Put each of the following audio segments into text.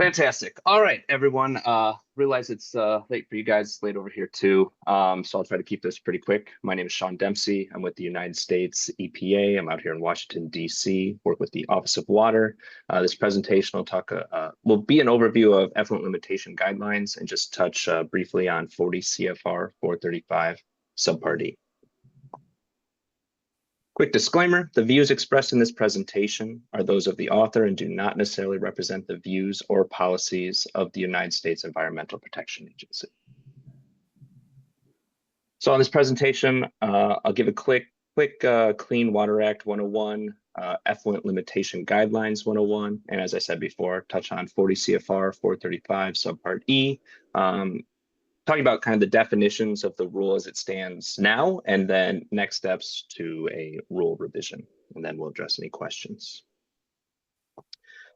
Fantastic. All right, everyone. Realize it's late for you guys, late over here too. So I'll try to keep this pretty quick. My name is Sean Dempsey. I'm with the United States EPA. I'm out here in Washington, D.C., work with the Office of Water. This presentation will be an overview of effluent limitation guidelines and just touch briefly on 40 CFR 435 subpart E. Quick disclaimer, the views expressed in this presentation are those of the author and do not necessarily represent the views or policies of the United States Environmental Protection Agency. So on this presentation, I'll give a quick Clean Water Act 101, Effluent Limitation Guidelines 101, and as I said before, touch on 40 CFR 435 subpart E, talking about kind of the definitions of the rule as it stands now, and then next steps to a rule revision, and then we'll address any questions.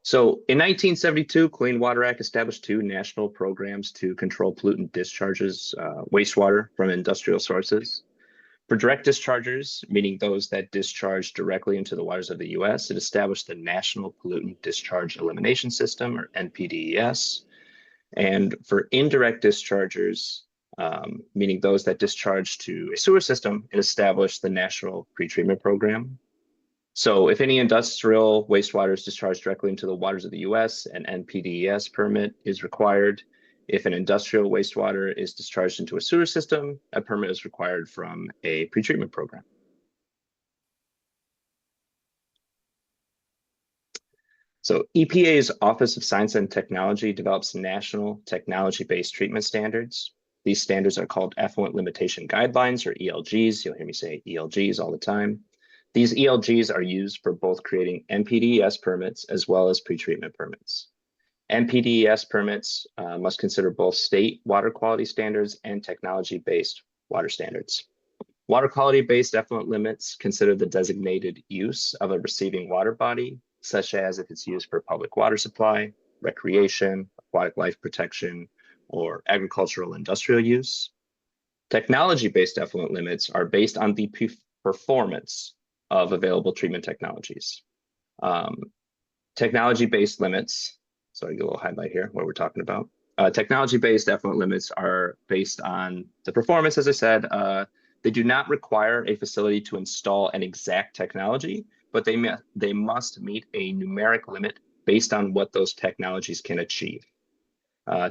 So in 1972, Clean Water Act established two national programs to control pollutant discharges, wastewater from industrial sources. For direct dischargers, meaning those that discharge directly into the waters of the U.S., it established the National Pollutant Discharge Elimination System, or NPDES. And for indirect dischargers, meaning those that discharge to a sewer system, it established the National Pretreatment Program. So if any industrial wastewater is discharged directly into the waters of the US, an NPDES permit is required. If an industrial wastewater is discharged into a sewer system, a permit is required from a pretreatment program. So EPA's Office of Science and Technology develops national technology-based treatment standards. These standards are called Effluent Limitation Guidelines, or ELGs. You'll hear me say ELGs all the time. These ELGs are used for both creating NPDES permits as well as pretreatment permits. NPDES permits must consider both state water quality standards and technology-based water standards. Water quality-based effluent limits consider the designated use of a receiving water body, such as if it's used for public water supply, recreation, aquatic life protection, or agricultural industrial use. Technology-based effluent limits are based on the performance of available treatment technologies. Technology-based limits, so I get a little highlight here, what we're talking about. Technology-based effluent limits are based on the performance, as I said. They do not require a facility to install an exact technology, but they must meet a numeric limit based on what those technologies can achieve.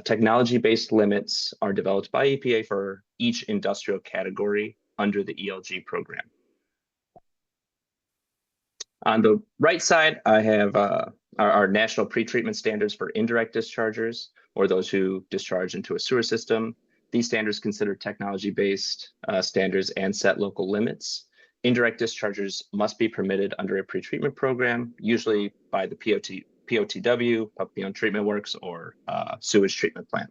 Technology-based limits are developed by EPA for each industrial category under the ELG program. On the right side, I have our national pretreatment standards for indirect dischargers, or those who discharge into a sewer system. These standards consider technology-based standards and set local limits. Indirect dischargers must be permitted under a pretreatment program, usually by the POTW, Publicly Owned Treatment Works, or sewage treatment plant,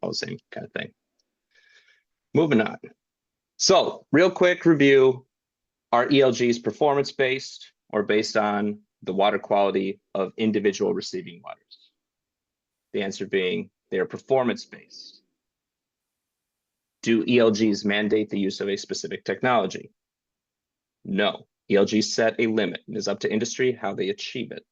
all the same kind of thing. Moving on. So real quick review, are ELGs performance-based or based on the water quality of individual receiving waters? The answer being they are performance-based. Do ELGs mandate the use of a specific technology? No. ELGs set a limit. It is up to industry how they achieve it.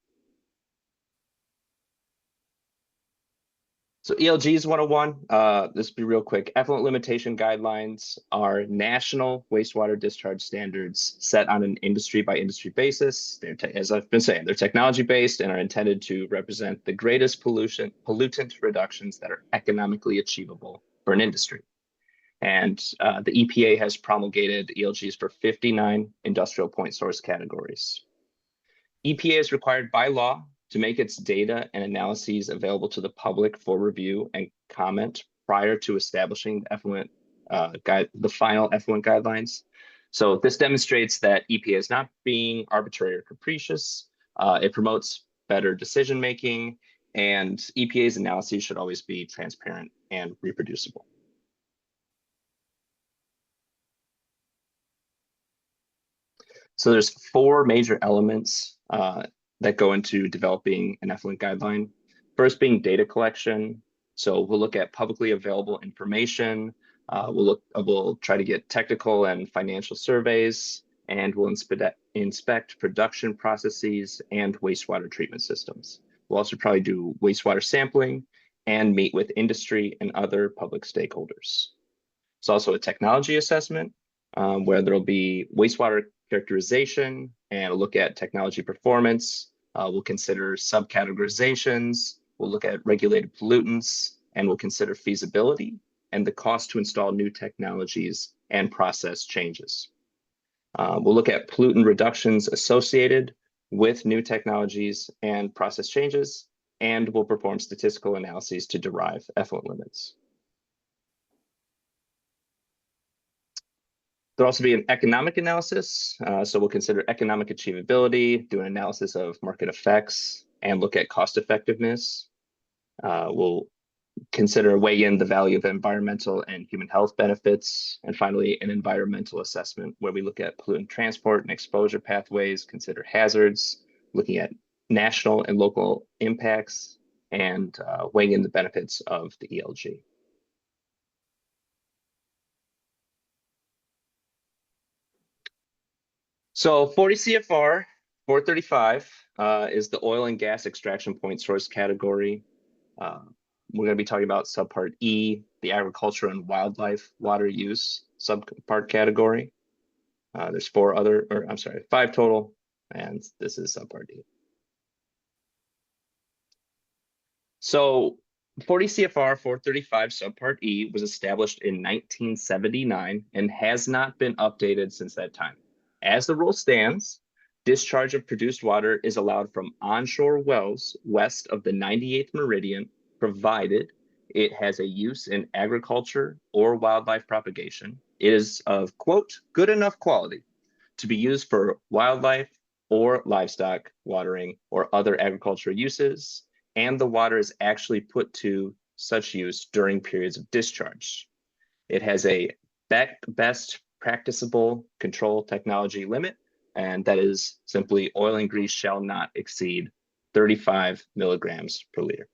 So ELGs 101, this will be real quick. Effluent limitation guidelines are national wastewater discharge standards set on an industry by industry basis. As I've been saying, they're technology based and are intended to represent the greatest pollutant reductions that are economically achievable for an industry. And the EPA has promulgated ELGs for 59 industrial point source categories. EPA is required by law to make its data and analyses available to the public for review and comment prior to establishing the final effluent guidelines. So this demonstrates that EPA is not being arbitrary or capricious. It promotes better decision making, and EPA's analyses should always be transparent and reproducible. So there's four major elements that go into developing an effluent guideline. First being data collection. So we'll look at publicly available information. We'll try to get technical and financial surveys, and we'll inspect production processes and wastewater treatment systems. We'll also probably do wastewater sampling and meet with industry and other public stakeholders. It's also a technology assessment where there'll be wastewater characterization and a look at technology performance. We'll consider subcategorizations. We'll look at regulated pollutants, and we'll consider feasibility and the cost to install new technologies and process changes. We'll look at pollutant reductions associated with new technologies and process changes, and we'll perform statistical analyses to derive effluent limits. There'll also be an economic analysis. So we'll consider economic achievability, do an analysis of market effects, and look at cost effectiveness. We'll consider weigh in the value of environmental and human health benefits. And finally, an environmental assessment where we look at pollutant transport and exposure pathways, consider hazards, looking at national and local impacts, and weighing in the benefits of the ELG. So 40 CFR 435 is the oil and gas extraction point source category. We're going to be talking about subpart E, the agriculture and wildlife water use subpart category. There's five total, and this is subpart E. So 40 CFR 435 subpart E was established in 1979 and has not been updated since that time. As the rule stands, discharge of produced water is allowed from onshore wells west of the 98th meridian, provided it has a use in agriculture or wildlife propagation. It is of, quote, good enough quality to be used for wildlife or livestock watering or other agricultural uses, and the water is actually put to such use during periods of discharge. It has a best practicable control technology limit, and that is simply oil and grease shall not exceed 35 milligrams per liter.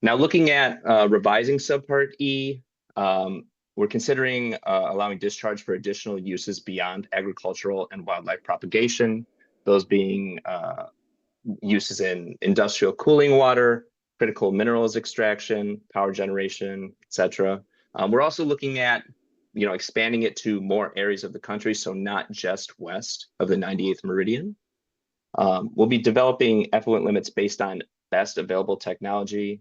Now, looking at revising subpart E, we're considering allowing discharge for additional uses beyond agricultural and wildlife propagation, those being uses in industrial cooling water, critical minerals extraction, power generation, etc. We're also looking at expanding it to more areas of the country, so not just west of the 98th meridian. We'll be developing effluent limits based on best available technology,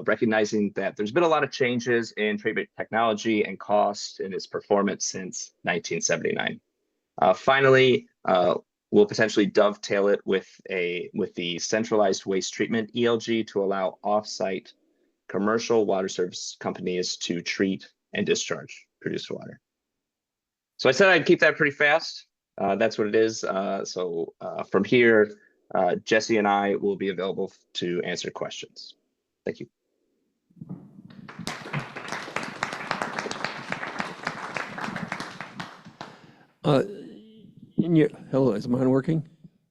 recognizing that there's been a lot of changes in treatment technology and cost and its performance since 1979. Finally, we'll potentially dovetail it with the centralized waste treatment ELG to allow off-site commercial water service companies to treat and discharge produced water. So I said I'd keep that pretty fast. That's what it is. So from here, Jesse and I will be available to answer questions. Thank you. Hello, is mine working?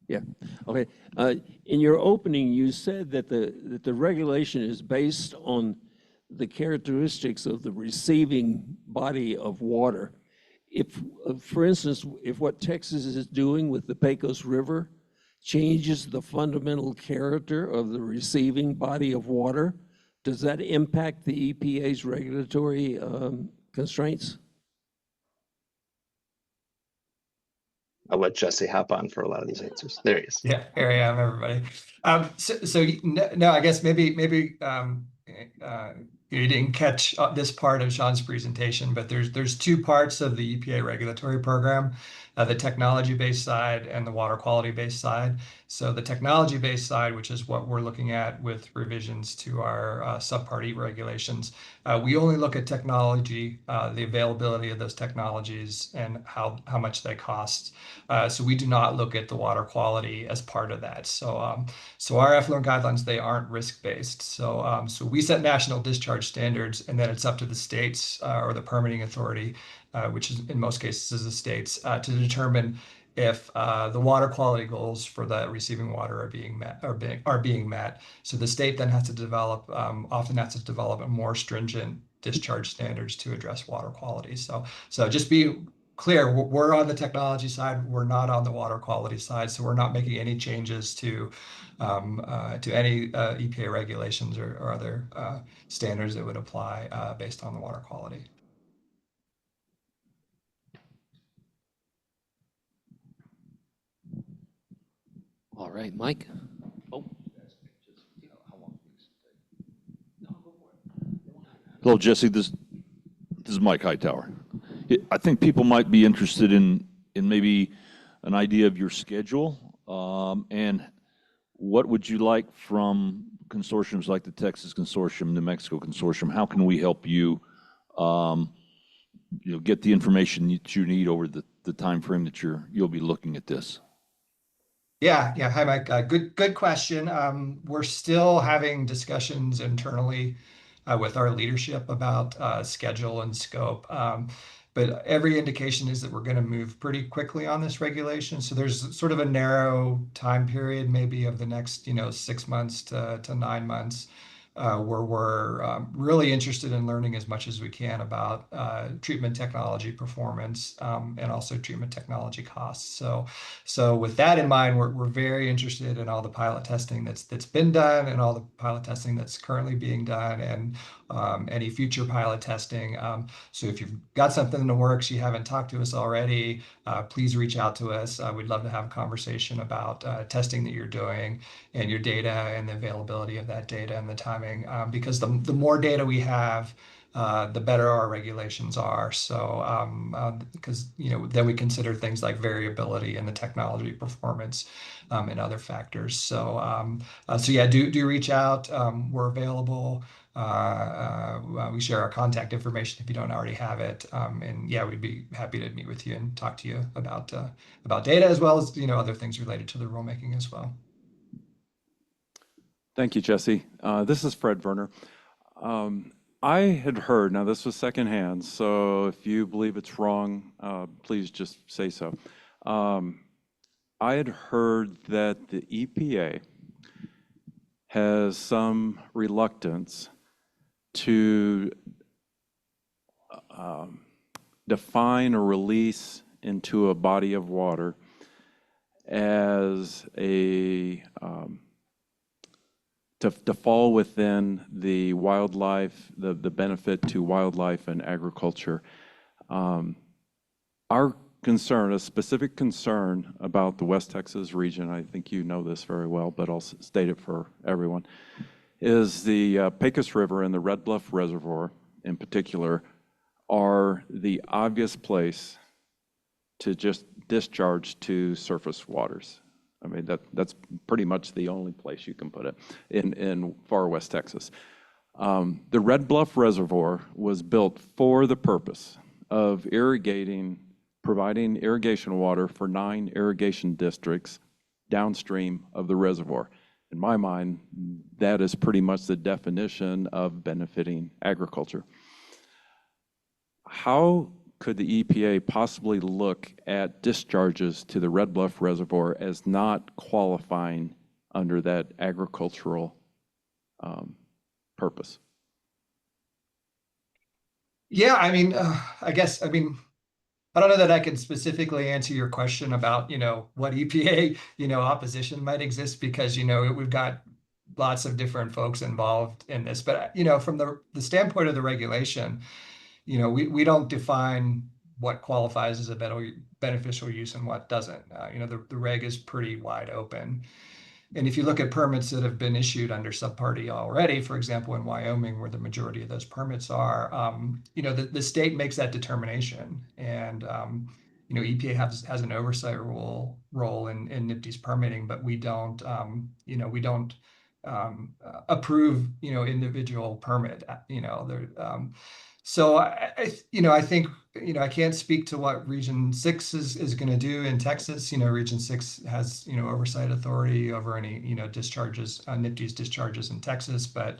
Yeah. Okay. In your opening, you said that the regulation is based on the characteristics of the receiving body of water. If, for instance, if what Texas is doing with the Pecos River changes the fundamental character of the receiving body of water, does that impact the EPA's regulatory constraints? I'll let Jesse hop on for a lot of these answers. There he is. Yeah, here I am, everybody. No, I guess maybe you didn't catch this part of Sean's presentation, but there's two parts of the EPA regulatory program, the technology-based side and the water quality-based side. So the technology-based side, which is what we're looking at with revisions to our subpart E regulations, we only look at technology, the availability of those technologies and how much they cost. So we do not look at the water quality as part of that. So our effluent guidelines, they aren't risk-based. So we set national discharge standards, and then it's up to the states or the permitting authority, which is in most cases is the states, to determine if the water quality goals for the receiving water are being met. So the state then has to develop, often has to develop a more stringent discharge standards to address water quality. So just be clear, we're on the technology side, we're not on the water quality side, so we're not making any changes to any EPA regulations or other standards that would apply based on the water quality. All right, Mike. Hello, Jesse. This is Mike Hightower. I think people might be interested in maybe an idea of your schedule, and what would you like from consortiums like the Texas Consortium, New Mexico Consortium? How can we help you, get the information that you need over the time frame that you'll be looking at this? Yeah. Hi, Mike. Good question. We're still having discussions internally with our leadership about schedule and scope. But every indication is that we're going to move pretty quickly on this regulation. So there's sort of a narrow time period, maybe of the next, 6 months to 9 months, where we're really interested in learning as much as we can about treatment technology performance and also treatment technology costs. So with that in mind, we're very interested in all the pilot testing that's been done and all the pilot testing that's currently being done and any future pilot testing. So if you've got something in the works, you haven't talked to us already, please reach out to us. We'd love to have a conversation about testing that you're doing and your data and the availability of that data and the timing, because the more data we have, the better our regulations are. So because then we consider things like variability in the technology performance and other factors. So yeah, do reach out. We're available. We share our contact information if you don't already have it. And yeah, we'd be happy to meet with you and talk to you about data as well as other things related to the rulemaking as well. Thank you, Jesse. This is Fred Werner. I had heard, now this was secondhand, so if you believe it's wrong, please just say so. I had heard that the EPA has some reluctance to define or release into a body of water as a to fall within the wildlife, the benefit to wildlife and agriculture. Our concern, a specific concern about the West Texas region, I think you know this very well, but I'll state it for everyone, is the Pecos River and the Red Bluff Reservoir in particular are the obvious place to just discharge to surface waters. I mean, that's pretty much the only place you can put it in far West Texas. The Red Bluff Reservoir was built for the purpose of providing irrigation water for 9 irrigation districts downstream of the reservoir. In my mind, that is pretty much the definition of benefiting agriculture. How could the EPA possibly look at discharges to the Red Bluff Reservoir as not qualifying under that agricultural purpose? Yeah, I mean, I don't know that I can specifically answer your question about, what EPA, opposition might exist because, we've got lots of different folks involved in this. But, from the standpoint of the regulation, we don't define what qualifies as a beneficial use and what doesn't. The reg is pretty wide open. And if you look at permits that have been issued under Subpart E already, for example, in Wyoming, where the majority of those permits are, the state makes that determination. And, EPA has an oversight role in NMPWRC's permitting, but we don't approve, individual permit, so I think, I can't speak to what Region 6 is going to do in Texas. Region 6 has, oversight authority over any, discharges, NMPWRC's discharges in Texas, but,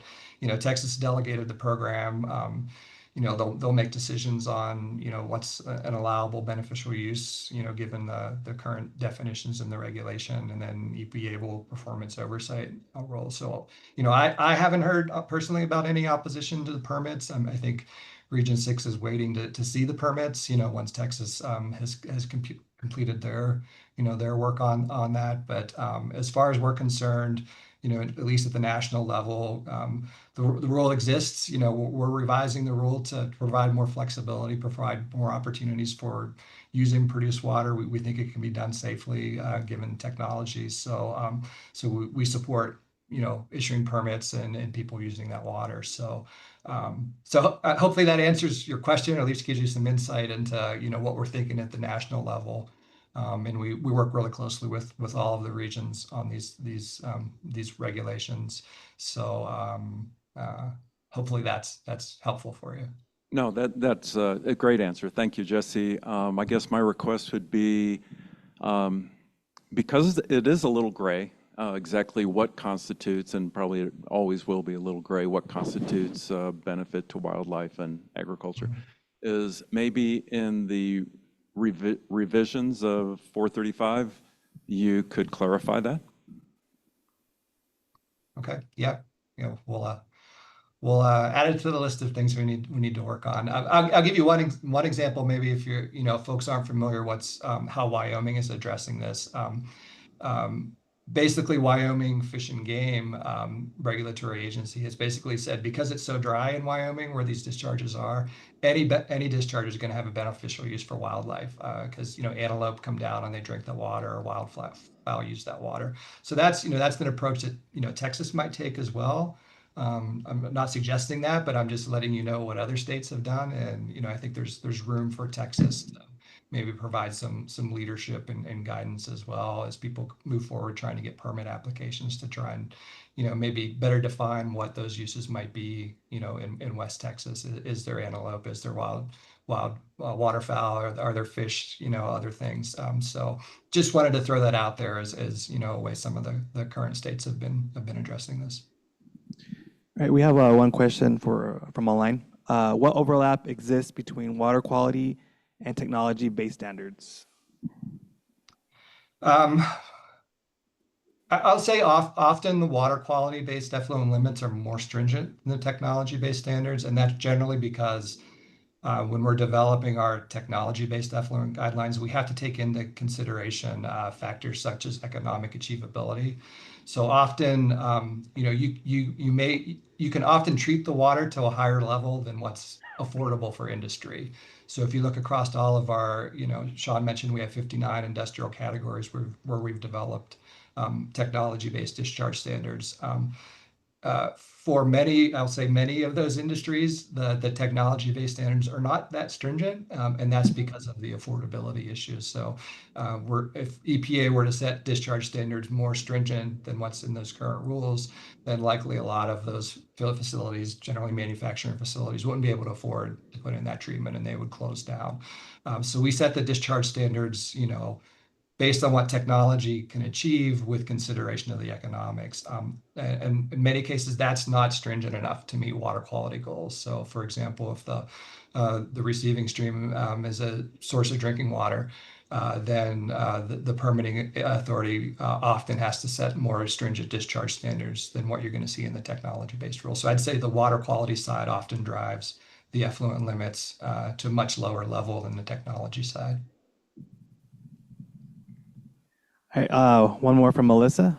Texas delegated the program. They'll make decisions on, what's an allowable beneficial use, given the current definitions in the regulation, and then EPA will perform its oversight role. So, I haven't heard personally about any opposition to the permits. I think Region 6 is waiting to see the permits, you know, once Texas has completed their, you know, their work on that. But as far as we're concerned, you know, at least at the national level, the rule exists. You know, we're revising the rule to provide more flexibility, provide more opportunities for using produced water. We think it can be done safely given technologies. So we support, you know, issuing permits and people using that water. So hopefully that answers your question, or at least gives you some insight into, you know, what we're thinking at the national level. And we work really closely with all of the regions on these regulations. So hopefully that's helpful for you. No, that's a great answer. Thank you, Jesse. I guess my request would be, because it is a little gray, exactly what constitutes, and probably it always will be a little gray, what constitutes benefit to wildlife and agriculture, is maybe in the revisions of 435, you could clarify that? Okay, yeah, you know, we'll add it to the list of things we need to work on. I'll give you one example, maybe if you're, you know, folks aren't familiar how Wyoming is addressing this. Basically, Wyoming Fish and Game regulatory agency has basically said, because it's so dry in Wyoming where these discharges are, any discharge is going to have a beneficial use for wildlife, because, you know, antelope come down and they drink the water, or wildfowl use that water. So that's, you know, that's an approach that, you know, Texas might take as well. I'm not suggesting that, but I'm just letting you know what other states have done, and, you know, I think there's room for Texas to maybe provide some leadership and guidance as well as people move forward trying to get permit applications to try and, you know, maybe better define what those uses might be, you know, in West Texas. Is there antelope? Is there wild waterfowl? Are there fish? You know, other things. So just wanted to throw that out there as you know, a way some of the current states have been addressing this. All right, we have one question from online. What overlap exists between water quality and technology-based standards? I'll say often the water quality-based effluent limits are more stringent than the technology-based standards, and that's generally because when we're developing our technology-based effluent guidelines, we have to take into consideration factors such as economic achievability. So often, you know, you can often treat the water to a higher level than what's affordable for industry. So if you look across all of our, you know, Sean mentioned we have 59 industrial categories where we've developed technology-based discharge standards. For many, I'll say many of those industries, the technology-based standards are not that stringent, and that's because of the affordability issues. So if EPA were to set discharge standards more stringent than what's in those current rules, then likely a lot of those facilities, generally manufacturing facilities, wouldn't be able to afford to put in that treatment, and they would close down. So we set the discharge standards, you know, based on what technology can achieve with consideration of the economics. And in many cases, that's not stringent enough to meet water quality goals. So for example, if the receiving stream is a source of drinking water, then the permitting authority often has to set more stringent discharge standards than what you're going to see in the technology-based rule. So I'd say the water quality side often drives the effluent limits to a much lower level than the technology side. All right, one more from Melissa.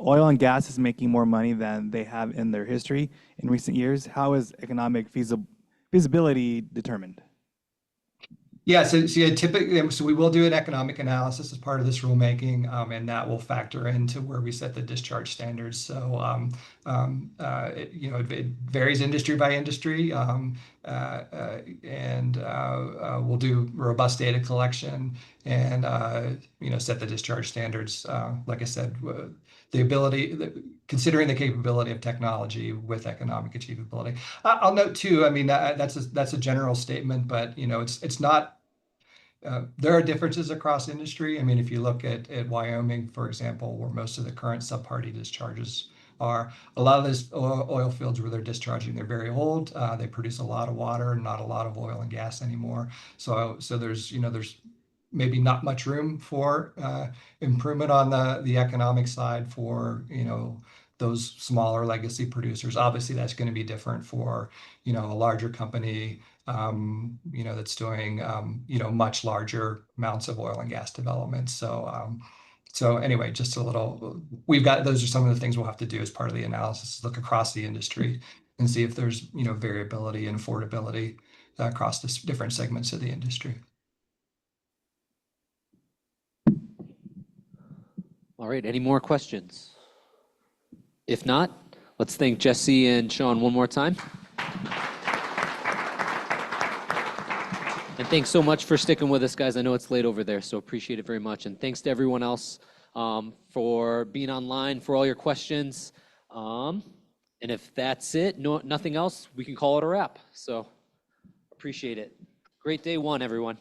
Oil and gas is making more money than they have in their history in recent years. How is economic feasibility determined? Yeah, so yeah, typically, so we will do an economic analysis as part of this rulemaking, and that will factor into where we set the discharge standards. So, you know, it varies industry by industry, and we'll do robust data collection and you know, set the discharge standards. Like I said, considering the capability of technology with economic achievability. I'll note too, I mean, that's a general statement, but you know, it's not, there are differences across industry. I mean, if you look at Wyoming, for example, where most of the current subparty discharges are, a lot of those oil fields where they're discharging, they're very old. They produce a lot of water, not a lot of oil and gas anymore. So there's, you know, there's maybe not much room for improvement on the economic side for, you know, those smaller legacy producers. Obviously, that's going to be different for, you know, a larger company that's doing, much larger amounts of oil and gas development. So anyway, just a little, those are some of the things we'll have to do as part of the analysis, look across the industry and see if there's, variability and affordability across the different segments of the industry. All right, any more questions? If not, let's thank Jesse and Sean one more time. And thanks so much for sticking with us, guys. I know it's late over there, so appreciate it very much. And thanks to everyone else for being online, for all your questions. And if that's it, nothing else, we can call it a wrap. So appreciate it. Great day one, everyone.